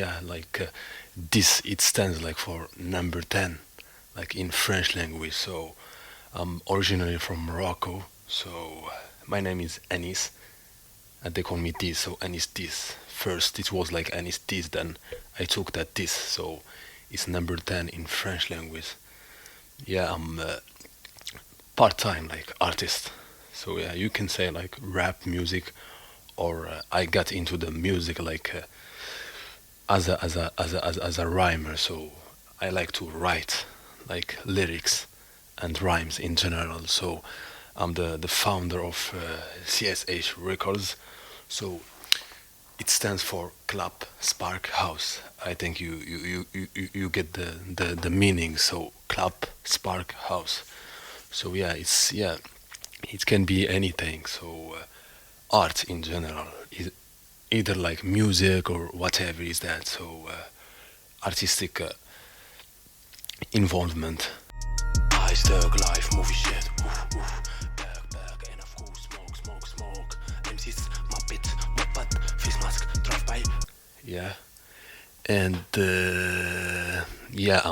yeah, this, it stands like for number 10, like in French language. So I'm originally from Morocco. So my name is Anis, and they call me this. So Anis this. First it was like Anis this, then I took that this. So it's number 10 in French language. Yeah, I'm a part-time like artist. So yeah, you can say like rap music, or I got into the music like as a rhymer. So I like to write like lyrics and rhymes in general. So I'm the founder of CSH Records. So it stands for Club Spark House. I think you get the meaning. So Club Spark House. So yeah, it can be anything. So art in general, either like music or whatever is that. So artistic involvement. I stuck life movie shit. Oof, oof. Back, and of course smoke. MC's my pit, my butt, face mask, drive by. Yeah, and yeah, I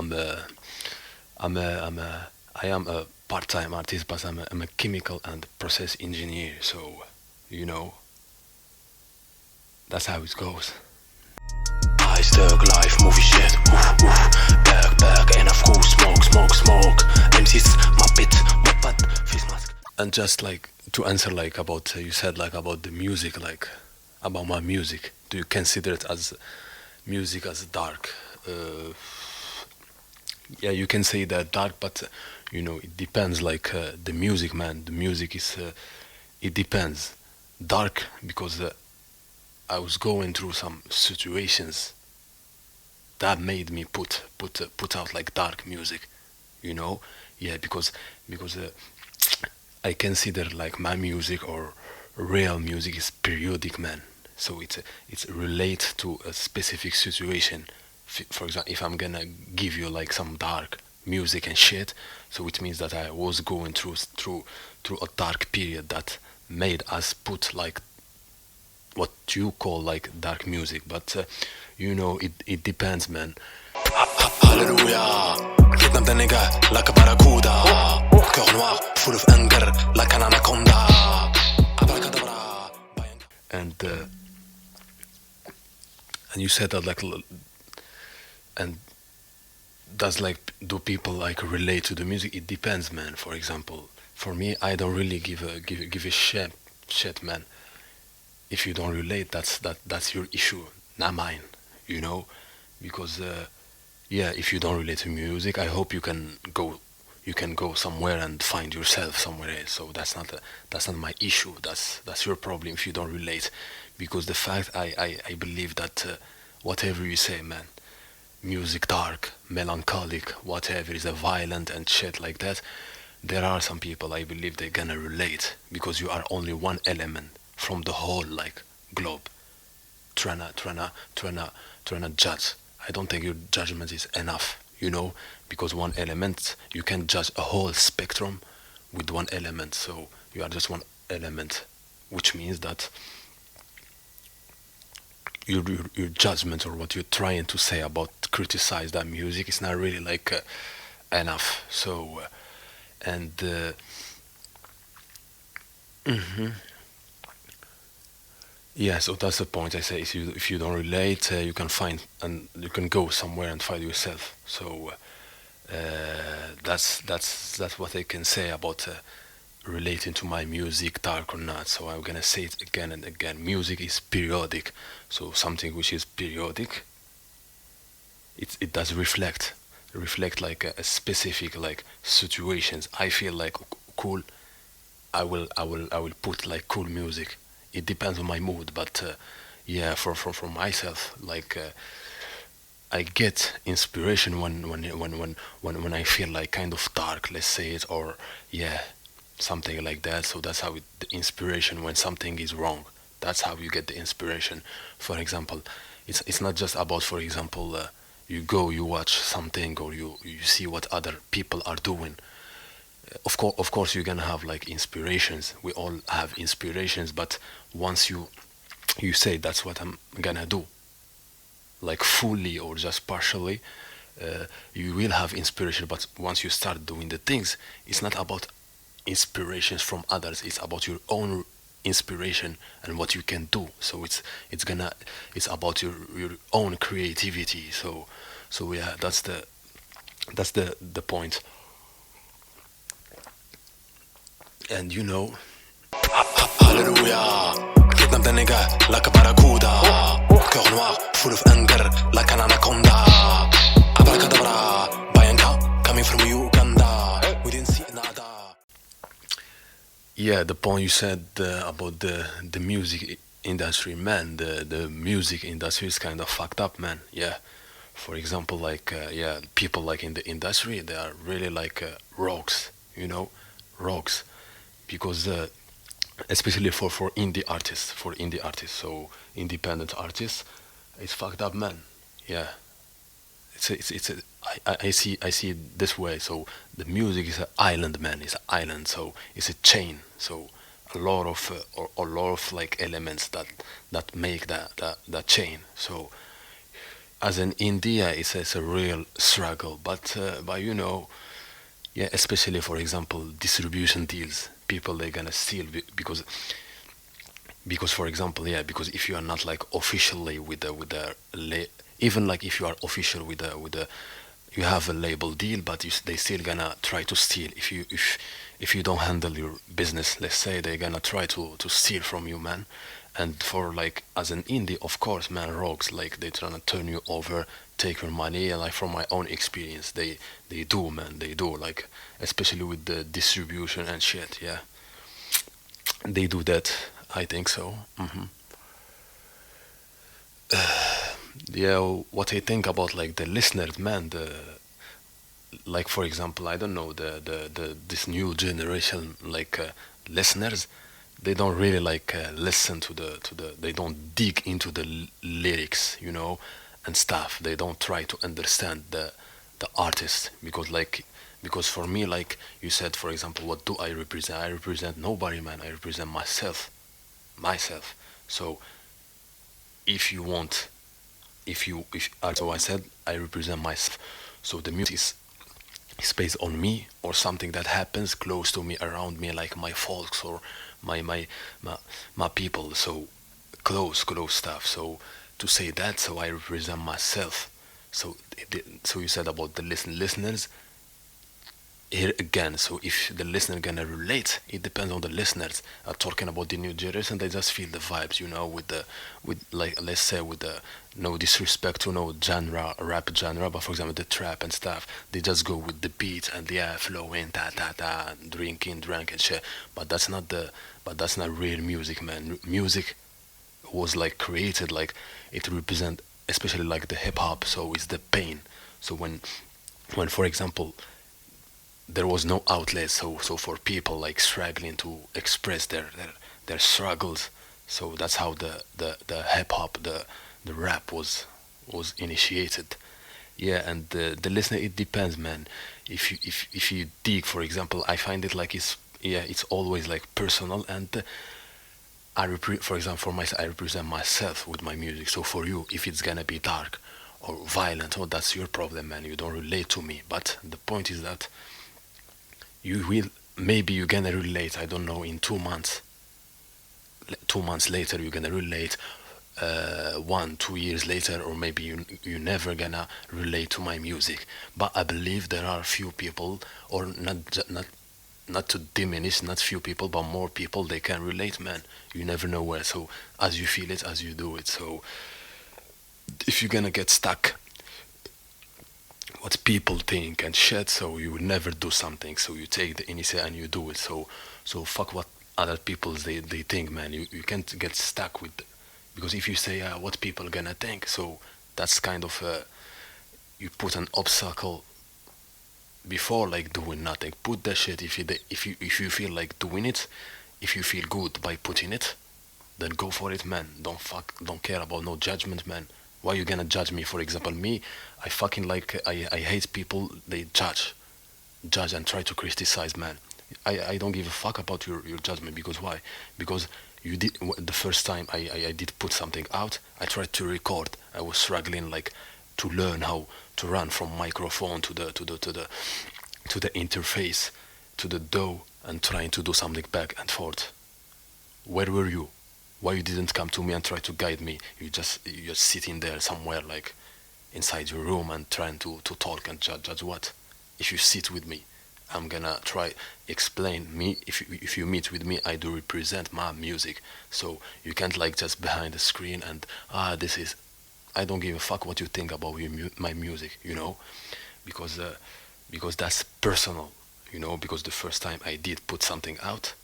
am a part-time artist, but I'm a chemical and process engineer. So, you know, that's how it goes. I stuck life movie shit. Oof, oof. Back, and of course smoke. MC's my pit, my butt, face mask. And just like to answer like about you said like about the music, like about my music. Do you consider it as music as dark? Yeah, you can say that dark, but it depends. Like the music, man. The music is it depends. Dark because I was going through some situations that made me put out like dark music, you know. Yeah, because I consider like my music or real music is periodic, man. So it's relate to a specific situation. For example, if I'm gonna give you like some dark music and shit, so it means that I was going through a dark period that made us put like what you call like dark music. But it depends, man. Hallelujah, Vietnam the nigga like a barracuda, cœur noir, full of anger like an anaconda. Abracadabra. And and you said that like and does like do people like relate to the music? It depends, man. For example, for me, I don't really give a shit, man. If you don't relate, that's your issue, not mine. You know, because yeah, if you don't relate to music, I hope you can go somewhere and find yourself somewhere else. So that's not my issue. That's your problem if you don't relate, because the fact I believe that whatever you say, man, music dark, melancholic, whatever is a violent and shit like that, there are some people I believe they're gonna relate because you are only one element from the whole like globe. Trying to judge. I don't think your judgment is enough, because one element you can judge a whole spectrum with one element. So you are just one element, which means that your judgment or what you're trying to say about criticize that music is not really like enough. So and mhm. Yeah, so that's the point. I say if you don't relate, you can find and you can go somewhere and find yourself. So that's what I can say about relating to my music, dark or not. So I'm gonna say it again and again. Music is periodic. So something which is periodic, it does reflect like a specific like situations. I feel like cool. I will put like cool music. It depends on my mood, but yeah, for myself, like I get inspiration when I feel like kind of dark, let's say it, or yeah, something like that. So that's how the inspiration when something is wrong. That's how you get the inspiration. For example, it's not just about, for example, you watch something or you see what other people are doing. Of course you're gonna have like inspirations. We all have inspirations, but once you say that's what I'm gonna do, like fully or just partially, you will have inspiration. But once you start doing the things, it's not about inspirations from others. It's about your own inspiration and what you can do. So it's about your own creativity. So yeah, that's the point. And you know, Alléluia, Vietnam d'un nigga, like a barracuda. Cœur noir, full of anger, like an anaconda. Abracadabra, Bayanka, coming from Uganda. We didn't see nada. yeah, the point you said about the music industry, man. The music industry is kind of fucked up, man. Yeah. For example, like yeah, people like in the industry, they are really like rogues, you know, rogues, because especially for indie artists, so independent artists, it's fucked up, man. Yeah, I see it this way. So the music is an island, man. It's an island. So it's a chain. So a lot of like elements that make that chain. So as in India, it's a real struggle. But you know, yeah, especially for example, distribution deals. People they're gonna steal because for example, yeah, because if you are not like officially even like if you are official with the you have a label deal, but they still gonna try to steal if you don't handle your business. Let's say they're gonna try to steal from you, man. And for like as an indie, of course, man, rogues like they trying to turn you over, take your money. And like from my own experience, they do, man, they do, like especially with the distribution and shit. Yeah, they do that. I think so. Yeah, what I think about like the listeners, man. The like for example, I don't know the this new generation like listeners. They don't really like listen to the. They don't dig into the lyrics, you know, and stuff. They don't try to understand the artist because for me, like you said, for example, what do I represent? I represent nobody, man. I represent myself. So if you want, if also I said I represent myself. So the music is based on me or something that happens close to me, around me, like my folks or my my people. So close stuff. So to say that, so I represent myself. So so you said about the listeners here again. So if the listener gonna relate, it depends on the listeners. Talking about the new generation, they just feel the vibes, you know, with like let's say with the no disrespect to no genre, rap genre, but for example the trap and stuff, they just go with the beat and yeah, flowing, ta ta ta, drinking, drunk and shit. But that's not real music, man. Music was like created like it represent, especially like the hip hop. So it's the pain. So when for example there was no outlet, so for people like struggling to express their struggles, so that's how the hip hop, the rap was initiated. Yeah, and the listener, it depends, man. If you dig, for example, I find it like it's yeah, it's always like personal. And for example, for myself, I represent myself with my music. So for you, if it's gonna be dark or violent, oh, that's your problem, man. You don't relate to me. But the point is that you will, maybe you're gonna relate, I don't know, in 2 months. 2 months later you're gonna relate, 1 2 years later, or maybe you never gonna relate to my music. But I believe there are few people, or not to diminish, not few people but more people, they can relate, man. You never know where. So as you feel it, as you do it. So if you're gonna get stuck what people think and shit, so you will never do something. So you take the initiative and you do it. So fuck what other people they think, man. You can't get stuck with, because if you say what people gonna think, so that's kind of you put an obstacle before like doing nothing. Put that shit if you feel like doing it, if you feel good by putting it, then go for it, man. Don't care about no judgment, man. Why you gonna judge me? For example, me, I fucking like I hate people. They judge and try to criticize, man. I don't give a fuck about your judgment, because why? Because You did the first time I did put something out. I tried to record. I was struggling like to learn how to run from microphone to the interface to the DAW and trying to do something back and forth. Where were you? Why you didn't come to me and try to guide me? You're just sitting there somewhere like inside your room and trying to talk and judge what? If you sit with me, I'm gonna try explain me. If you meet with me, I do represent my music. So you can't like just behind the screen and this is. I don't give a fuck what you think about my music, because because that's personal, because the first time I did put something out,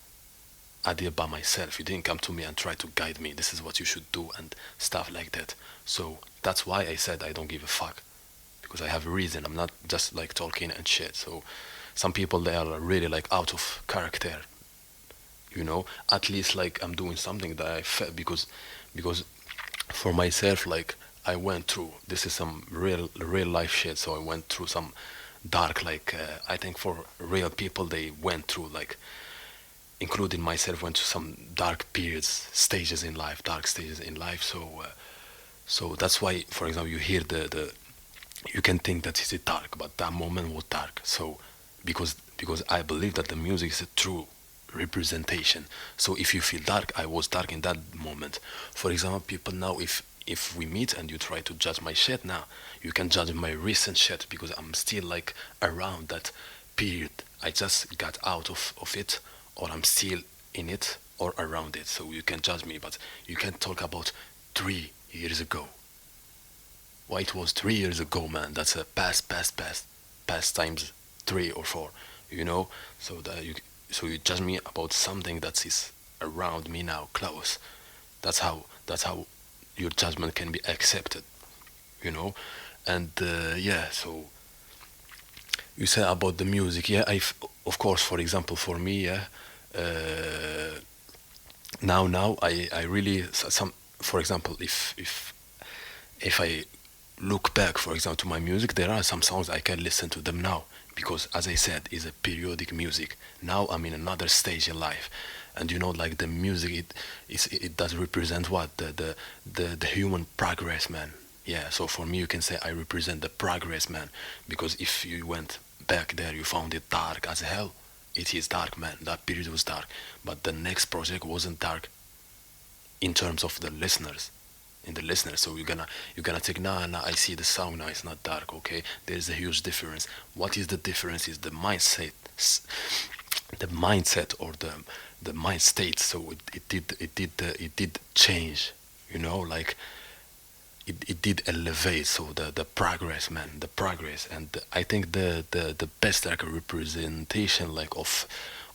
I did it by myself. You didn't come to me and try to guide me. This is what you should do and stuff like that. So that's why I said I don't give a fuck, because I have a reason. I'm not just like talking and shit. So some people, they are really like out of character. At least like I'm doing something that I felt, because for myself, like I went through, this is some real life shit. So I went through some dark, like I think for real people, they went through like, including myself, went to some dark periods, stages in life, dark stages in life. So that's why, for example, you hear the you can think that it's dark, but that moment was dark. So because I believe that the music is a true representation. So if you feel dark, I was dark in that moment. For example, people now, if we meet and you try to judge my shit now, you can judge my recent shit because I'm still like around that period. I just got out of it, or I'm still in it or around it. So you can judge me, but you can't talk about 3 years ago. Why it was 3 years ago, man? That's a past times 3 or 4. So you judge me about something that is around me now, close. That's how your judgment can be accepted. And yeah. So you said about the music, yeah. Of course, for example, for me, yeah. Uh, now I really some, for example, if I look back, for example, to my music, there are some songs I can listen to them now because, as I said, is a periodic music. Now I'm in another stage in life, and like the music, it does represent what the human progress, man. Yeah. So for me, you can say I represent the progress, man, because if you went back there, you found it dark as hell. It is dark, man. That period was dark, but the next project wasn't dark in terms of the listeners, in the listeners. So you're gonna take, nah, I see the sound now, it's not dark. Okay, there's a huge difference. What is the difference? Is the mindset, or the mind state. So it did change, like it did elevate. So the progress, man, the progress. And I think the best like a representation like of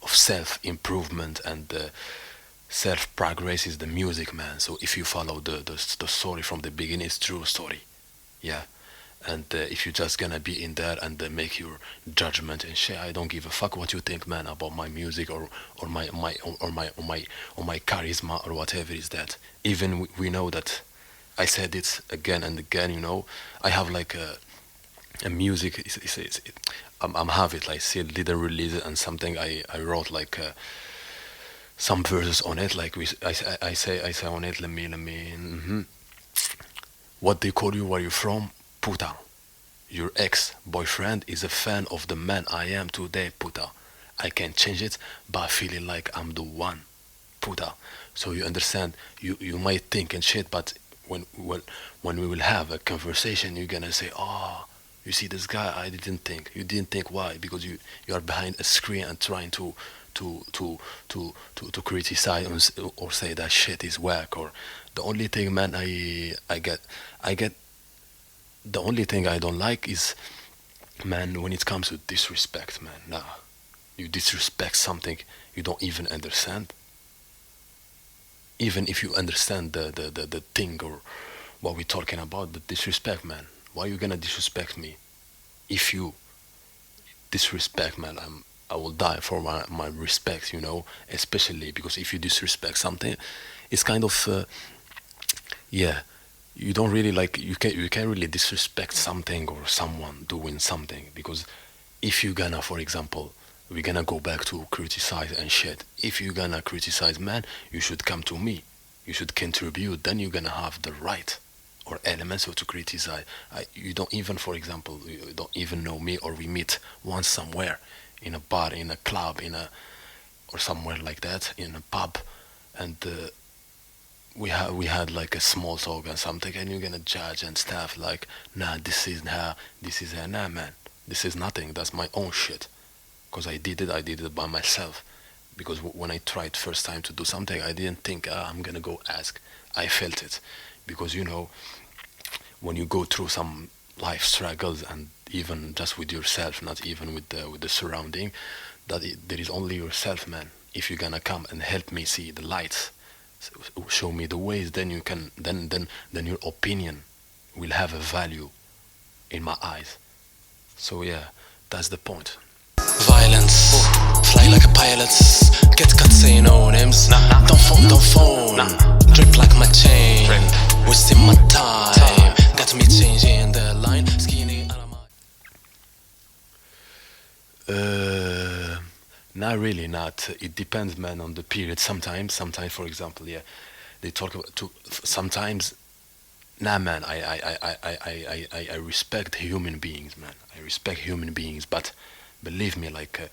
self improvement and self progress is the music, man. So if you follow the story from the beginning, it's true story, yeah. And if you're just gonna be in there and make your judgment and shit, I don't give a fuck what you think, man, about my music or my charisma or whatever is that. Even we know that I said it again and again. I have like a music. I'm have it like still didn't release it, and something I wrote like. Some verses on it, like I say on it. Let me. What they call you? Where you from? Puta. Your ex-boyfriend is a fan of the man I am today. Puta. I can't change it, but feeling like I'm the one. Puta. So you understand? You might think and shit, but when we will have a conversation, you're gonna say, oh. You see this guy, I didn't think. You didn't think why? Because you are behind a screen and trying to criticize or say that shit is whack. Or the only thing, man, I get the only thing I don't like is, man, when it comes to disrespect, man. Nah, you disrespect something you don't even understand. Even if you understand the thing or what we're talking about, the disrespect, man. Why you gonna disrespect me? If you disrespect, man, I will die for my respect, especially because if you disrespect something, it's kind of, yeah, you don't really like, you can't really disrespect something or someone doing something, because if you're gonna, for example, we're gonna go back to criticize and shit. If you're gonna criticize, man, you should come to me. You should contribute. Then you're gonna have the right or elements of to criticize. You don't even, for example, you don't even know me, or we meet once somewhere, in a bar, in a club, in a or somewhere like that, in a pub, and we had like a small talk and something, and you're gonna judge and stuff like, nah, this is her, nah, man, this is nothing. That's my own shit, because I did it by myself. Because when I tried first time to do something, I didn't think, I'm gonna go ask. I felt it, because when you go through some life struggles, and even just with yourself, not even with the surrounding, there is only yourself, man. If you're gonna come and help me see the lights, show me the ways, then you can, then your opinion will have a value in my eyes. So yeah, that's the point. Violence, fly like a pilot, get cut say no names. Don't phone, drip like my chain, wasting my time, got me changing the line, skinny Not really, not. It depends, man, on the period. Sometimes, for example, yeah, they talk about sometimes. Nah, man, I respect human beings, man. I respect human beings, but believe me, like,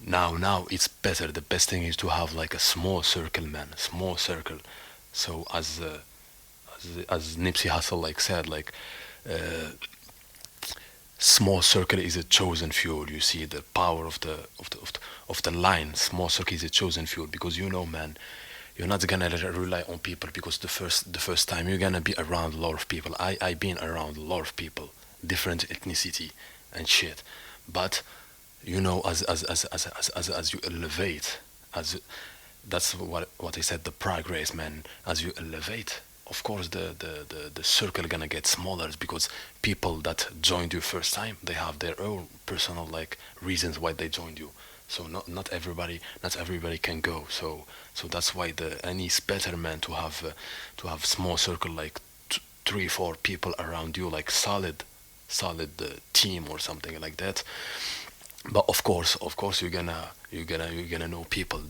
now it's better. The best thing is to have like a small circle, man, a small circle. So as Nipsey Hussle like said, like, small circle is a chosen fuel. You see the power of the line. Small circle is a chosen fuel, because man, you're not gonna rely on people, because the first time you're gonna be around a lot of people. I been around a lot of people, different ethnicity and shit. But as you elevate, as that's what I said, the progress, man. As you elevate, of course, the circle gonna get smaller, because people that joined you first time, they have their own personal like reasons why they joined you. So not everybody can go. So that's why and it's better, man, to have small circle, like 3 4 people around you, like solid team or something like that. But of course, you're gonna know people.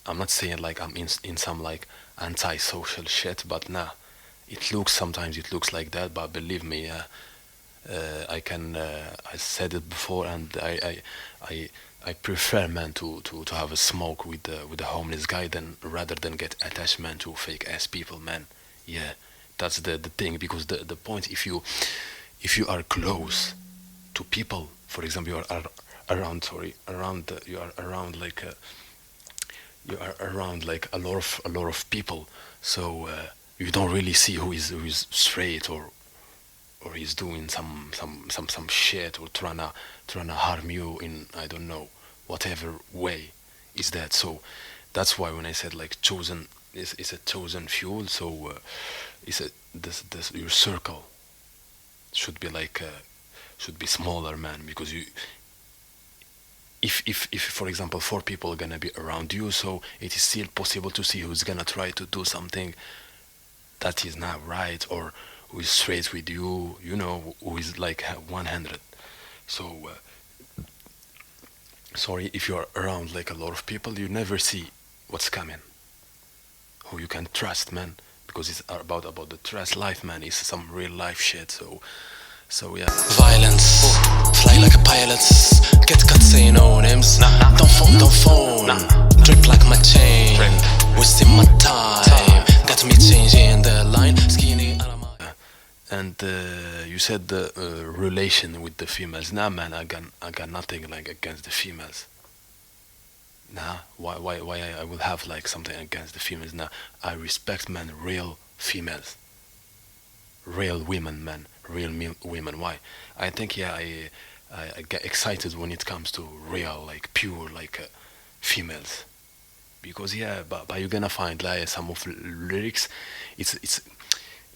I'm not saying like I'm in some like anti-social shit, but nah, sometimes it looks like that. But believe me, I said it before, and I prefer, man, to have a smoke with the homeless guy, than rather than get attached, man, to fake ass people, man. Yeah, that's the thing, because the point, if you are close to people, for example, you are around like a lot of people, so you don't really see who is straight, or he's doing some shit, or trying to harm you in, I don't know, whatever way is that. So that's why when I said like chosen is a chosen fuel. So it's a this your circle should be smaller, man, because if for example 4 people are gonna be around you, so it is still possible to see who's gonna try to do something that is not right, or who is straight with you, who is like 100. So sorry, if you are around like a lot of people, you never see what's coming, who you can trust, man, because it's about the trust life, man. It's some real life shit. So yeah. violence, fly like a pilot, get cut say no names. Don't phone, drip like my chain, wasting my time, got me changing the line, skinny. And you said the relation with the females. Nah, man, I got nothing like against the females. Nah, why I will have like something against the females? Nah, I respect, man, real females, real women, man, real women. Why? I think, yeah, I get excited when it comes to real, like pure, like females, because yeah, but you're gonna find like some of lyrics,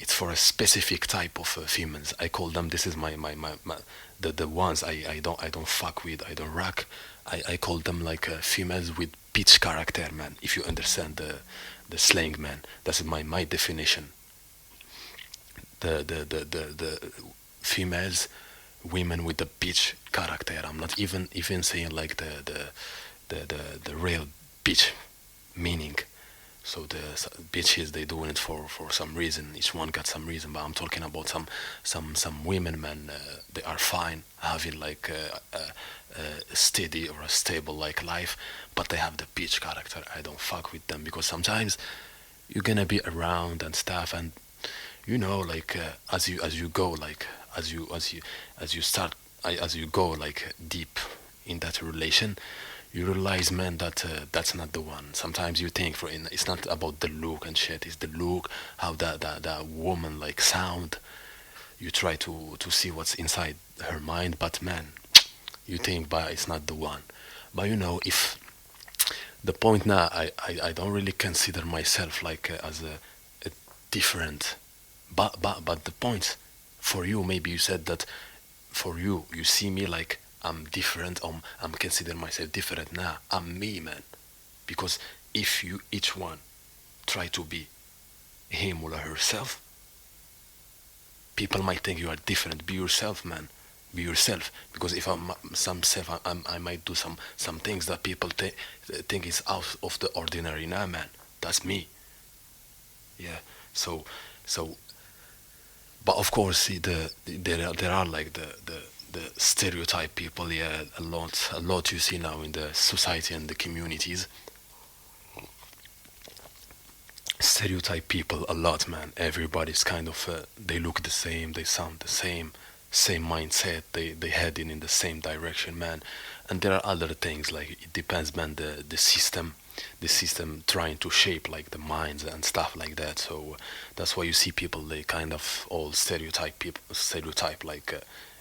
it's for a specific type of females. I call them. This is my the ones I don't fuck with. I don't rock. I call them like females with pitch character, man. If you understand the slang, man, that's my definition. The females women with the bitch character. I'm not even saying like the real bitch meaning. So the bitches, they doing it for some reason. Each one got some reason, but I'm talking about some women, man. They are fine having like a steady or a stable like life, but they have the bitch character. I don't fuck with them because sometimes you're gonna be around and stuff, and like as you go, like as you start, as you go like deep in that relation, you realize, man, that that's not the one. Sometimes you think it's not about the look and shit. It's the look, how that woman like sound. You try to see what's inside her mind, but man, you think, but it's not the one. But if the point now, I don't really consider myself like as a different, but the point for you, maybe you said that for you, you see me like I'm different. I'm considering myself different now. I'm me, man. Because if you each one try to be him or herself, people might think you are different. Be yourself, man. Be yourself. Because if I'm some self, I might do some things that people think is out of the ordinary. Nah, man. That's me. Yeah. So, but of course, see, there are like the stereotype people. Yeah, a lot you see now in the society and the communities. Stereotype people a lot, man. Everybody's kind of they look the same, they sound the same mindset. They heading in the same direction, man. And there are other things like it depends, man. The system trying to shape like the minds and stuff like that. So that's why you see people, they kind of all stereotype like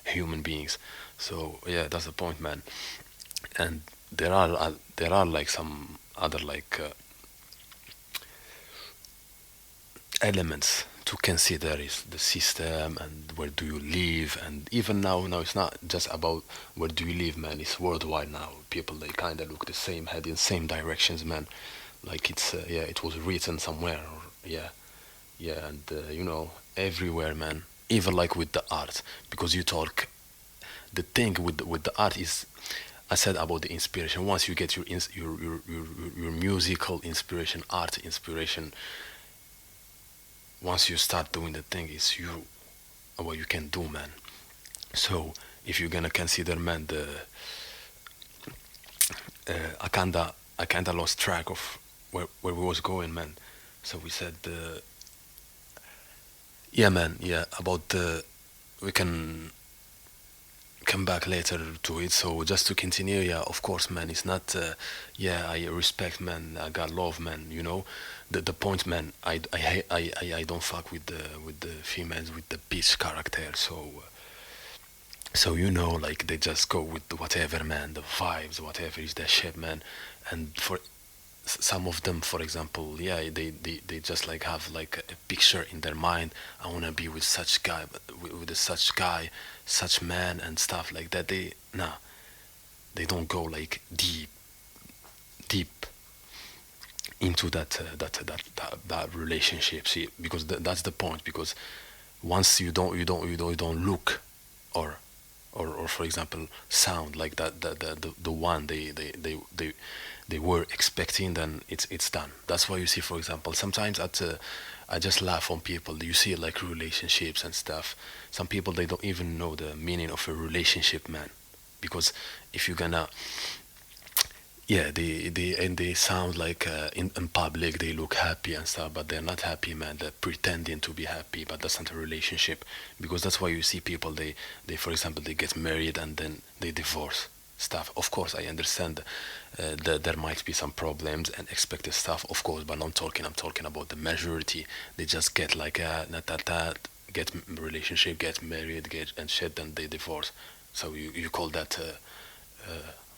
human beings. So yeah, that's the point, man. And there are like some other like elements to consider is the system and where do you live. And even now it's not just about where do you live, man. It's worldwide now. People, they kind of look the same, head in same directions, man. Like it's yeah, it was written somewhere, or yeah. Yeah, and everywhere, man. Even like with the art, because you talk, the thing with the art is, I said about the inspiration. Once you get your musical inspiration, art inspiration, once you start doing the thing, is you what you can do, man. So if you're gonna consider, man, the I kinda lost track of where we was going, man. So we said yeah, man, yeah, about the we can come back later to it. So just to continue, yeah, of course, man, it's not yeah, I respect, man, I got love, man. The point, man, I don't fuck with the females with the bitch character. So like they just go with whatever, man, the vibes, whatever is their shit, man. And for some of them, for example, yeah, they just like have like a picture in their mind. I want to be with such guy, but with such guy, such man, and stuff like that. They don't go like deep into that relationship. See, because that's the point. Because once you don't look, or or for example sound like that, the one they were expecting, then it's done. That's why you see, for example, sometimes I just laugh on people. You see like relationships and stuff. Some people, they don't even know the meaning of a relationship, man. Because if you're gonna, yeah, they sound like in public they look happy and stuff, but they're not happy, man. They're pretending to be happy, but that's not a relationship. Because that's why you see people, they for example, they get married and then they divorce stuff. Of course, I understand that there might be some problems and expected stuff, of course, but I'm talking about the majority. They just get like not that, get relationship, get married, get and shit, then they divorce. So you call that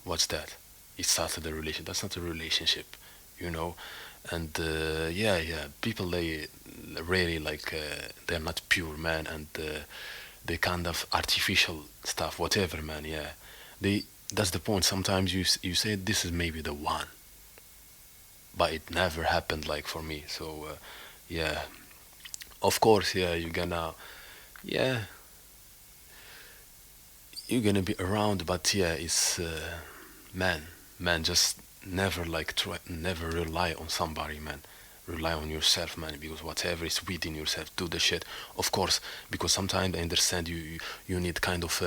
what's that? It started a relation. That's not a relationship, you know. And yeah, people, they really like they're not pure, man, and they kind of artificial stuff, whatever, man. Yeah, they. That's the point. Sometimes you say this is maybe the one, but it never happened like for me. So yeah, of course, yeah, you're gonna, yeah, you're gonna be around, but yeah, it's man, man, just never like try, never rely on somebody, man. Rely on yourself, man, because whatever is within yourself, do the shit. Of course, because sometimes I understand you need kind of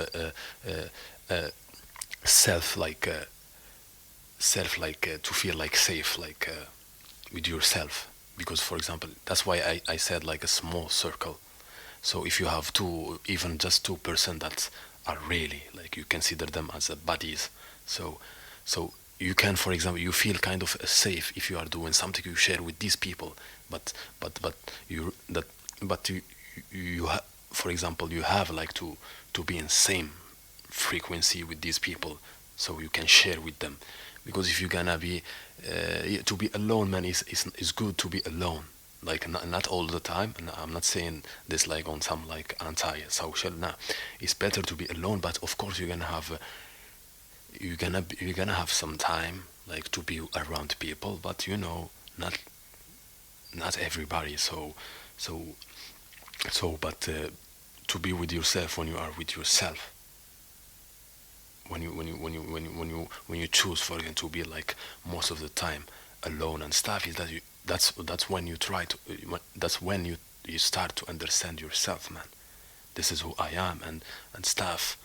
self like to feel like safe, like with yourself. Because for example, that's why I said like a small circle. So if you have two, even just 2% that are really like you consider them as buddies. So so you can, for example, you feel kind of safe if you are doing something you share with these people. But you that but you for example, you have like to be in same frequency with these people, so you can share with them. Because if you're gonna be yeah, to be alone, man, is good to be alone, like not all the time. And I'm not saying this like on some like anti-social. Nah, it's better to be alone, but of course you're gonna have you're gonna have some time like to be around people, but you know, not everybody. So but to be with yourself, when you are with yourself, when you choose for it to be like most of the time alone and stuff, is that that's when you try to that's when you start to understand yourself, man. This is who I am, and stuff.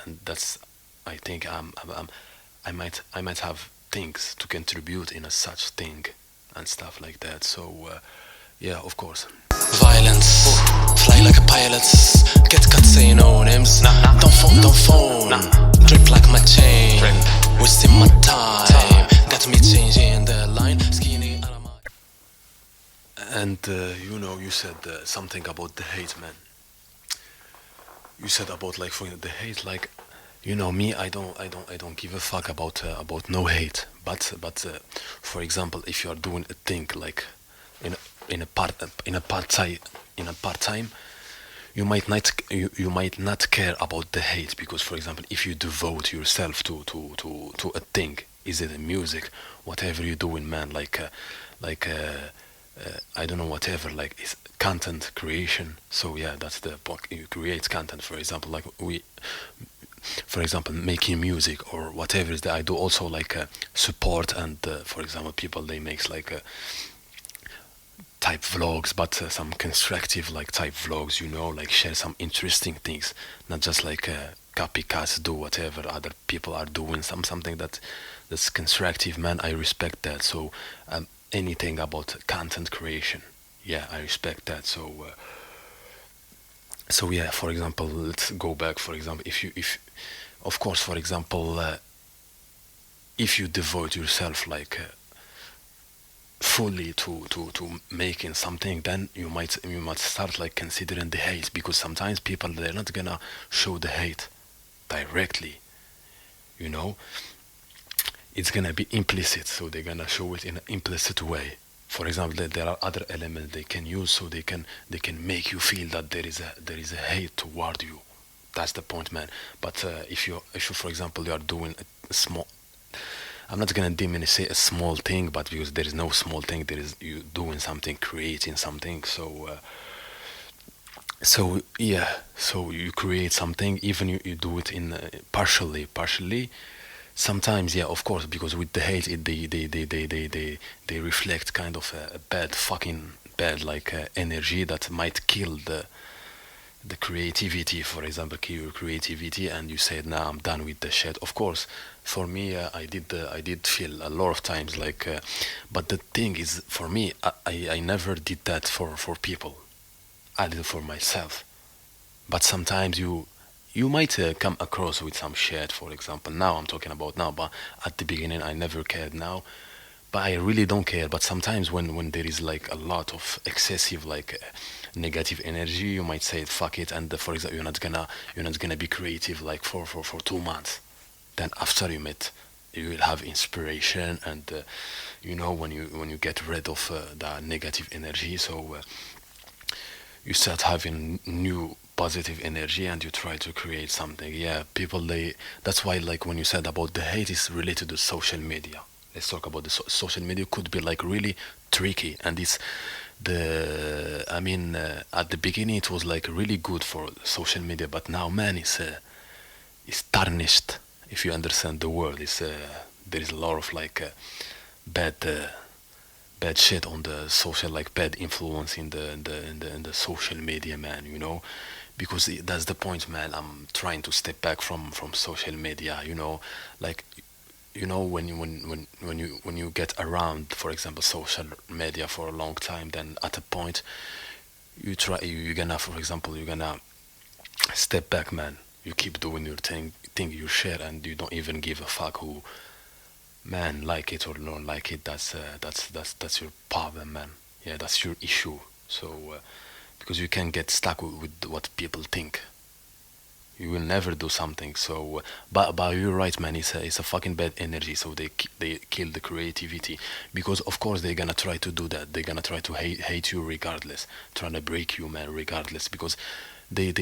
And that's, I think I might have things to contribute in a such thing and stuff like that. So yeah, of course. Violence, fly like a pilot, get cut say no names. Don't phone, drip like my chain, wasting my time, got me changing the line, skinny And you know, you said something about the hate, man. You said about like for the hate, like, you know me, I don't give a fuck about no hate. But for example, if you are doing a thing like in in a part in a part time, you might not care about the hate. Because for example, if you devote yourself to a thing, is it a music, whatever you're doing, man, like I don't know, whatever, like it's content creation. So yeah, that's the point. You create content, for example, like we, for example, making music or whatever is that I do. Also like support, and for example, people they makes like type vlogs, but some constructive like type vlogs, you know, like share some interesting things, not just like copycats do whatever other people are doing. Something that's constructive, man. I respect that. So anything about content creation, yeah, I respect that. So yeah, for example, let's go back. For example, if of course, for example, if you devote yourself like fully to making something, then you might start like considering the hate. Because sometimes people, they're not gonna show the hate directly, you know. It's gonna be implicit, so they're gonna show it in an implicit way. For example, there are other elements they can use, so they can make you feel that there is a hate toward you. That's the point, man. But if you for example, you are doing a small, I'm not gonna diminish say a small thing, but because there is no small thing, there is you doing something, creating something. So yeah, so you create something, even you do it in partially. Sometimes, yeah, of course, because with the hate, they reflect kind of a bad, fucking bad, like energy that might kill the creativity. For example, kill your creativity, and you said, "Nah, I'm done with the shit." Of course, for me, I did feel a lot of times like, but the thing is, for me, I never did that for people. I did it for myself. But sometimes you might come across with some shit. For example, now I'm talking about now, but at the beginning I never cared. Now, but I really don't care. But sometimes when there is like a lot of excessive like negative energy, you might say fuck it, and for example, you're not gonna be creative like for 2 months. Then after you will have inspiration, and you know, when you get rid of the negative energy, so you start having new positive energy, and you try to create something. Yeah, people, they, that's why, like when you said about the hate is related to social media. Let's talk about the social media. Could be like really tricky, and it's the I mean, at the beginning it was like really good for social media, but now, man, is tarnished. If you understand the word, there is a lot of bad bad shit on the social, like bad influence in the social media, man. Because that's the point, man. I'm trying to step back from social media. Like when you get around, for example, social media for a long time, then at a point you're gonna, for example, you're gonna step back, man. You keep doing your thing you share, and you don't even give a fuck who, man, like it or not like it. That's your problem, man. Yeah, that's your issue. So because you can get stuck with what people think, you will never do something. So but you're right, man. It's a fucking bad energy. So they kill the creativity, because of course they're gonna try to do that. They're gonna try to hate you regardless, trying to break you, man, regardless. Because they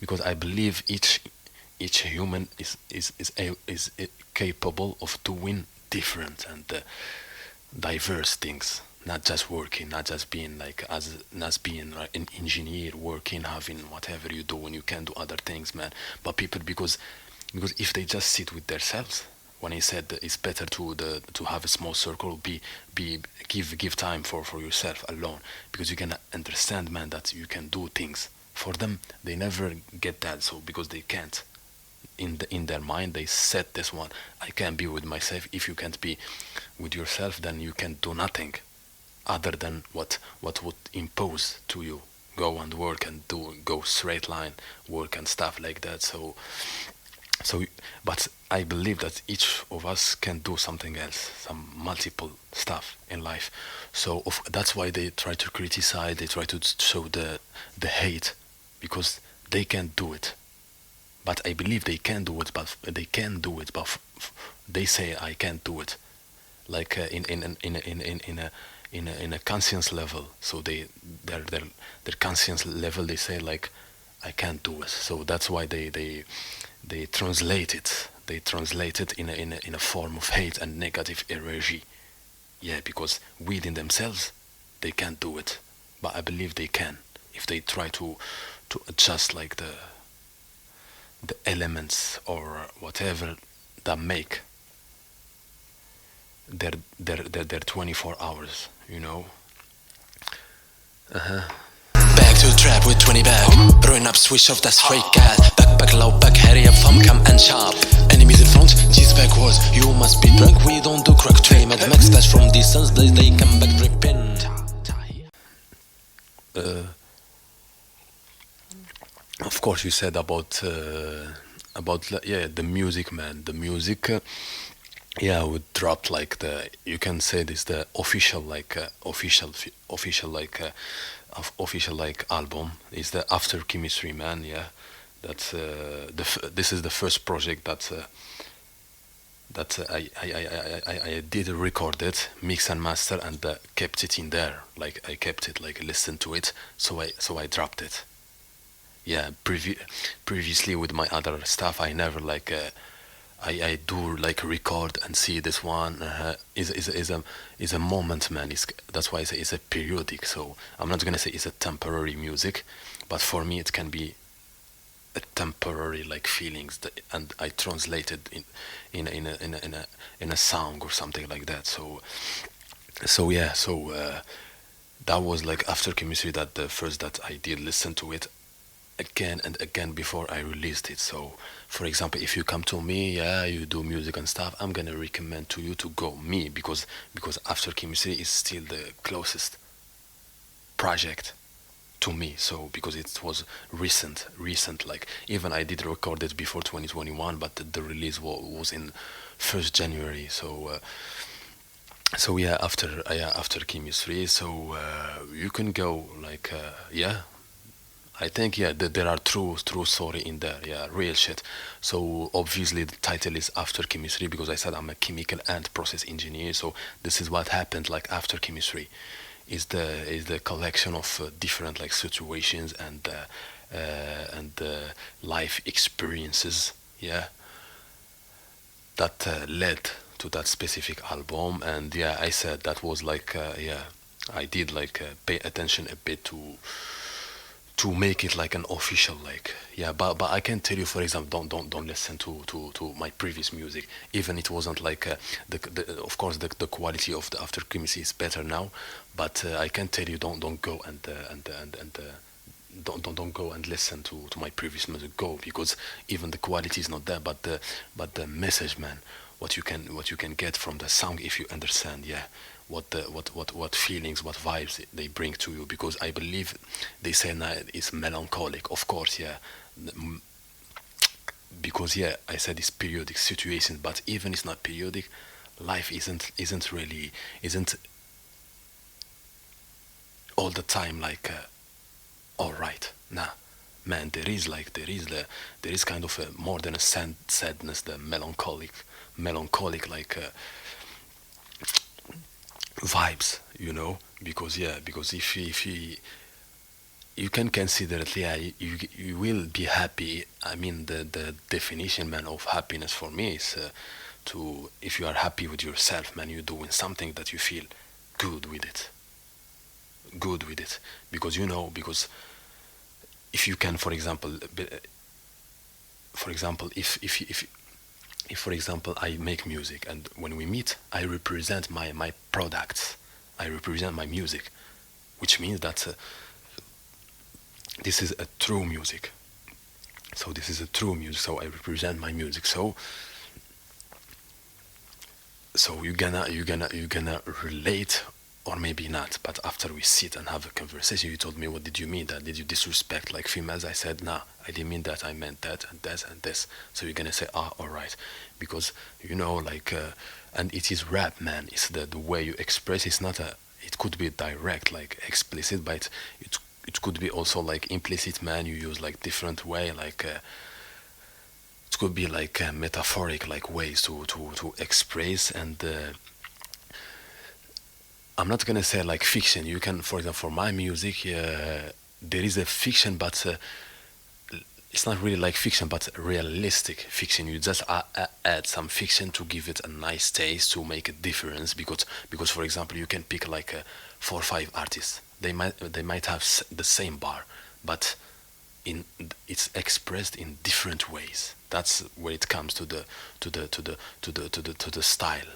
because I believe each human is capable of doing different and diverse things, not just working, not just being like as not being like an engineer working, having whatever you do when you can do other things, man. But people, because if they just sit with themselves, when I said that it's better to have a small circle, be give time for yourself alone, because you can understand, man, that you can do things. For them, they never get that, so because they can't. In their mind, they set this one: I can't be with myself. If you can't be with yourself, then you can do nothing other than what would impose to you. Go and work and go straight line work and stuff like that. So but I believe that each of us can do something else, some multiple stuff in life. So that's why they try to criticize, they try to show the hate, because they can't do it. But I believe they can do it, but they can do it, but they say I can't do it, like in a conscience level. So their conscience level, they say like I can't do it. So that's why they translate it. They translate it in a form of hate and negative energy. Yeah, because within themselves they can't do it, but I believe they can if they try to adjust like the elements or whatever that make their 24 hours, Back to the trap with 20 bag. Ruin up, switch off that straight gas. Back low, back hurry up, fam, come and sharp. Enemies in front, G's backwards. You must be drunk, we don't do crack. Tray mad max dash from distance, they come back dripping. Of course, you said about yeah, the music, man. The music, yeah, we dropped like you can say this, the official like official like album is the After Chemistry, man. Yeah, that's this is the first project that I did record it, mix and master, and kept it in there. Like I kept it, like listened to it, so I dropped it. Yeah, previously with my other stuff, I never like I do like record and see this one is a moment, man. That's why I say it's a periodic. So I'm not gonna say it's a temporary music, but for me it can be a temporary like feelings and I translate it in a song or something like that. So yeah, that was like After Chemistry, that the first that I did listen to it again and again before I released it. So, for example, if you come to me, yeah, you do music and stuff, I'm gonna recommend to you to go me, because After Chemistry is still the closest project to me. So because it was recent, like even I did record it before 2021, but the release was in 1st January. So yeah, after Chemistry, so you can go like yeah, I think yeah, there are true story in there. Yeah, real shit. So obviously the title is After Chemistry because I said I'm a chemical and process engineer. So this is what happened like after chemistry. Is the collection of different like situations and life experiences. Yeah, that led to that specific album. And yeah, I said that was like yeah, I did like pay attention a bit to make it like an official, like, yeah. But I can tell you, for example, don't listen to my previous music, even it wasn't like the of course the quality of the after Chemist is better now, but I can tell you, don't go and don't go and listen to my previous music. Go, because even the quality is not there, but the message, man, what you can get from the song, if you understand, yeah, what feelings, what vibes they bring to you. Because I believe they say now it's melancholic, of course, yeah. Because yeah, I said it's periodic situation, but even it's not periodic, life isn't really, isn't all the time like all right. Nah, man, there is kind of a, more than a sadness, the melancholic like vibes, you know. Because yeah, because if you can consider it, yeah, you will be happy. I mean, the definition, man, of happiness for me is to, if you are happy with yourself, man, you're doing something that you feel good with it, good with it. Because you know, because if you can, for example, for example, if for example I make music, and when we meet, I represent my products, I represent my music, which means that this is a true music. So this is a true music. So I represent my music. So you're gonna relate, or maybe not. But after we sit and have a conversation, you told me, what did you mean that? Did you disrespect like females? I said, nah, I didn't mean that. I meant that and that and this. So you're gonna say, ah, all right, because you know, like, and it is rap, man. It's the way you express. It's not a. It could be direct, like explicit, but it could be also like implicit, man. You use like different way, like. It could be like metaphoric, like ways to express. And I'm not gonna say like fiction. You can, for example, for my music, there is a fiction, but it's not really like fiction, but realistic fiction. You just add some fiction to give it a nice taste, to make a difference. Because for example, you can pick like 4 or 5 artists. They might have the same bar, but in it's expressed in different ways. That's where it comes to the style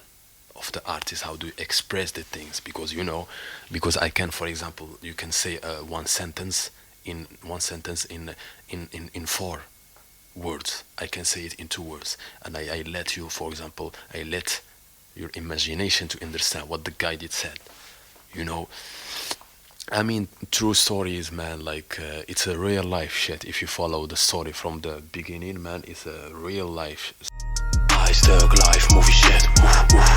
of the artist. How do you express the things? Because you know, because I can, for example, you can say one sentence in 4 words. I can say it in 2 words, and I let you, for example, I let your imagination to understand what the guy did said. You know, I mean, true stories, man. Like it's a real life shit. If you follow the story from the beginning, man, it's a real life. Ice Thug Life, movie shit, oof, oof.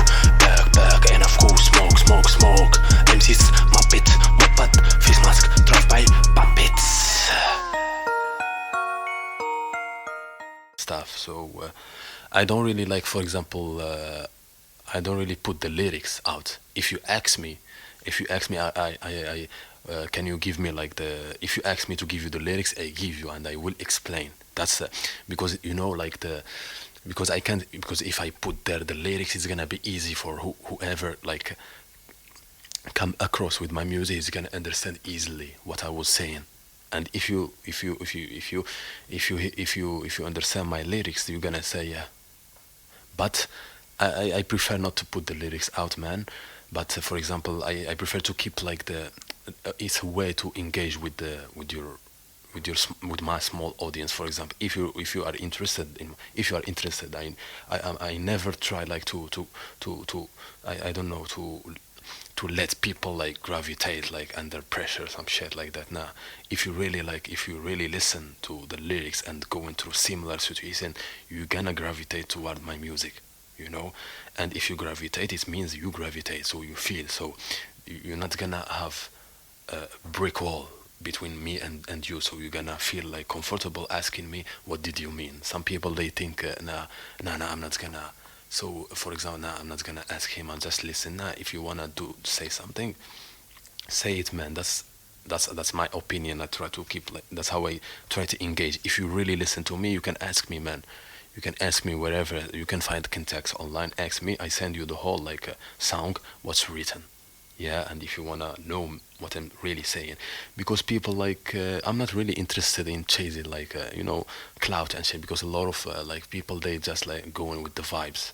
Berg, en afkoel, smoke. MC's, Muppet, Muppet, face mask, drive-by, puppets. Stuff. So I don't really like, for example, I don't really put the lyrics out. If you ask me, can you give me like the? If you ask me to give you the lyrics, I give you, and I will explain. That's because you know, like the, because I can't, because if I put there the lyrics, it's gonna be easy for whoever like come across with my music is gonna understand easily what I was saying. And if you understand my lyrics, you're gonna say yeah. But I prefer not to put the lyrics out, man. But for example, I prefer to keep like the it's a way to engage with the with my small audience. For example, if you are interested in, if you are interested, I never try like to I don't know, to let people like gravitate like under pressure, some shit like that. Nah, if you really listen to the lyrics and going through similar situation, you're gonna gravitate toward my music, you know. And if you gravitate, it means you gravitate, so you feel. So you're not gonna have a brick wall between me and you, so you're gonna feel like comfortable asking me what did you mean. Some people they think nah, I'm not gonna. So for example, nah, I'm not gonna ask him, I'll just listen. Nah, if you wanna say something, say it, man. That's my opinion. I try to keep like, that's how I try to engage. If you really listen to me, you can ask me, man. You can ask me wherever you can find context online. Ask me, I send you the whole like song, what's written. Yeah, and if you wanna know what I'm really saying, because people like I'm not really interested in chasing like clout and shit, because a lot of like people they just like going with the vibes.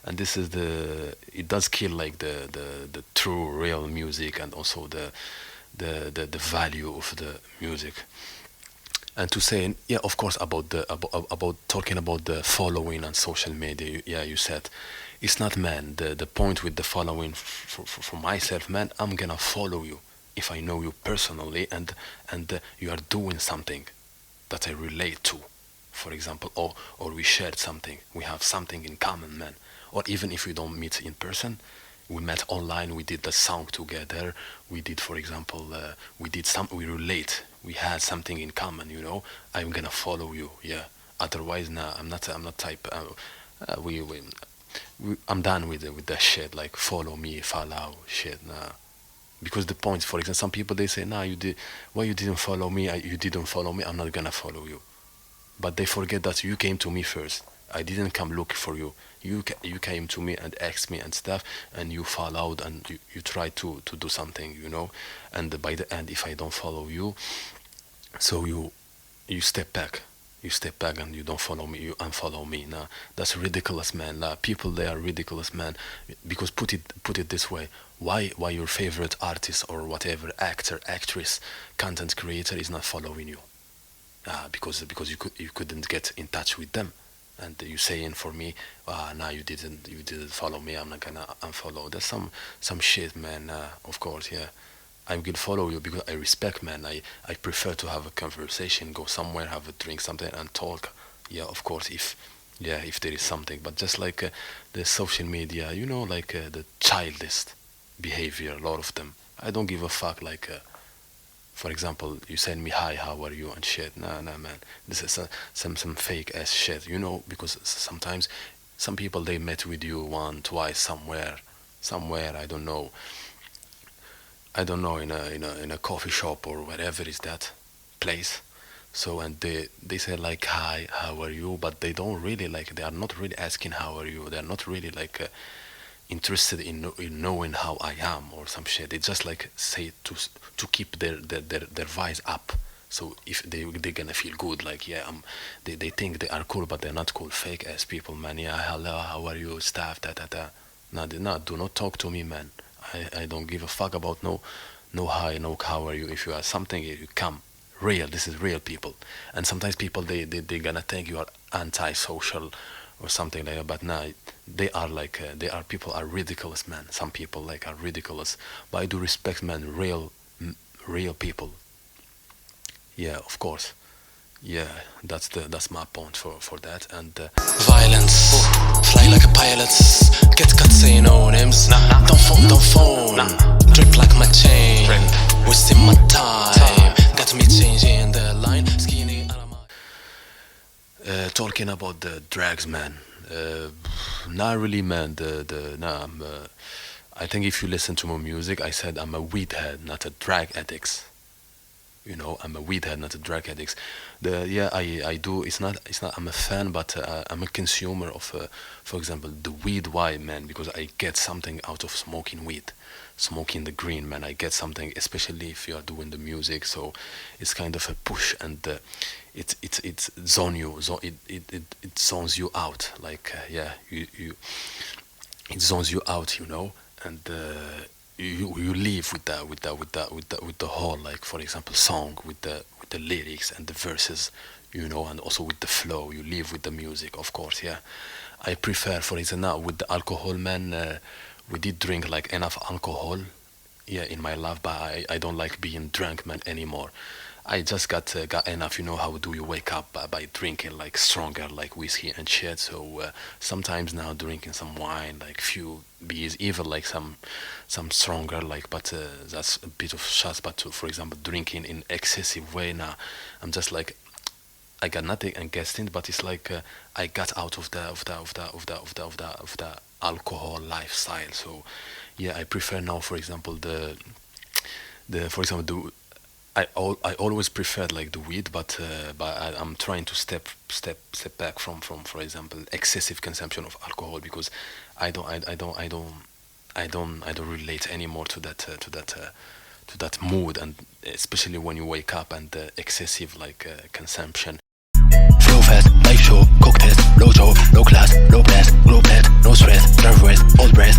And this is the it does kill like the true real music, and also the value of the music. And to say, yeah, of course, about talking about the following on social media, yeah, you said it's not, man, the point with the following for myself, man. I'm gonna follow you if I know you personally, and you are doing something that I relate to, for example, or we shared something, we have something in common, man. Or even if we don't meet in person, we met online, we did the song together, we did, for example, we relate, we had something in common, I'm gonna follow you, yeah. Otherwise, nah, I'm not type, I'm done with that shit, like follow me, follow shit, nah. Because the point, for example, some people they say, nah, why you didn't follow me, you didn't follow me, I'm not gonna follow you. But they forget that you came to me first. I didn't come looking for you. You came to me and asked me and stuff, and you followed, and you tried to do something, And by the end, if I don't follow you, so you step back. You step back and you don't follow me. You unfollow me. Nah, that's ridiculous, man. Nah, people they are ridiculous, man. Because put it this way, why your favorite artist or whatever actor, actress, content creator is not following you? Because you couldn't get in touch with them, and you saying for me, nah, you didn't follow me, I'm not gonna unfollow. That's some shit, man. Of course, yeah, I will follow you because I respect, man. I prefer to have a conversation, go somewhere, have a drink, something, and talk. Yeah, of course, if there is something, but just like the social media, like the childish behavior, a lot of them. I don't give a fuck, like. For example, you send me hi, how are you and shit. Nah, nah, man. This is some fake ass shit, because sometimes some people they met with you one, twice somewhere. I don't know, in a coffee shop or whatever is that place. So and they say like hi, how are you? But they don't really like. They are not really asking how are you. They are not really like. Interested in knowing how I am or some shit. They just like say to keep their vibes up. So if they're gonna feel good, like yeah, they think they are cool, but they're not cool. Fake ass people, man. Yeah, hello, how are you, stuff, da da da. No, do not talk to me, man. I don't give a fuck about no hi, no how are you. If you are something, you come. Real, this is real people. And sometimes people they gonna think you are anti-social or something like that. But nah, they are like they are people are ridiculous, man. Some people like are ridiculous, but I do respect, man, real people. Yeah, of course. Yeah, that's my point for that. And Violence, fly like a pilot. Get cut, say no names. Don't phone. Drip like my chain. Wasting my time. Got me changing the line. Skinny. talking about the drags, man. Uh, Not really, man. The nah, I think if you listen to my music, I said I'm a weed head, not a drag addict. I'm a weed head, not a drug addict. I do. It's not. I'm a fan, but I'm a consumer of, for example, the weed. Why, man? Because I get something out of smoking weed, smoking the green, man. I get something, especially if you are doing the music. So it's kind of a push, and it's it zones you out. Like yeah, you it zones you out, and you leave with the whole, like, for example, song with the lyrics and the verses, and also with the flow. You live with the music, of course. Yeah, I prefer, for example, now with the alcohol, man. We did drink like enough alcohol, yeah, in my life, but I don't like being drunk, man, anymore. I just got enough. How do you wake up by drinking like stronger, like whiskey and shit? So sometimes now drinking some wine, like few beers, even like some stronger, like, but that's a bit of shots. But for example, drinking in excessive way now, I'm just like I got nothing against it, but it's like I got out of the alcohol lifestyle. So yeah, I prefer now, for example, the for example the I always preferred like the weed, but I'm trying to step back from, for example, excessive consumption of alcohol, because I don't I don't relate anymore to that mood, and especially when you wake up and excessive like consumption. Flow fast, life show, coke test, low jaw, low class, low blast, glow blast, no stress, drive west, old breath,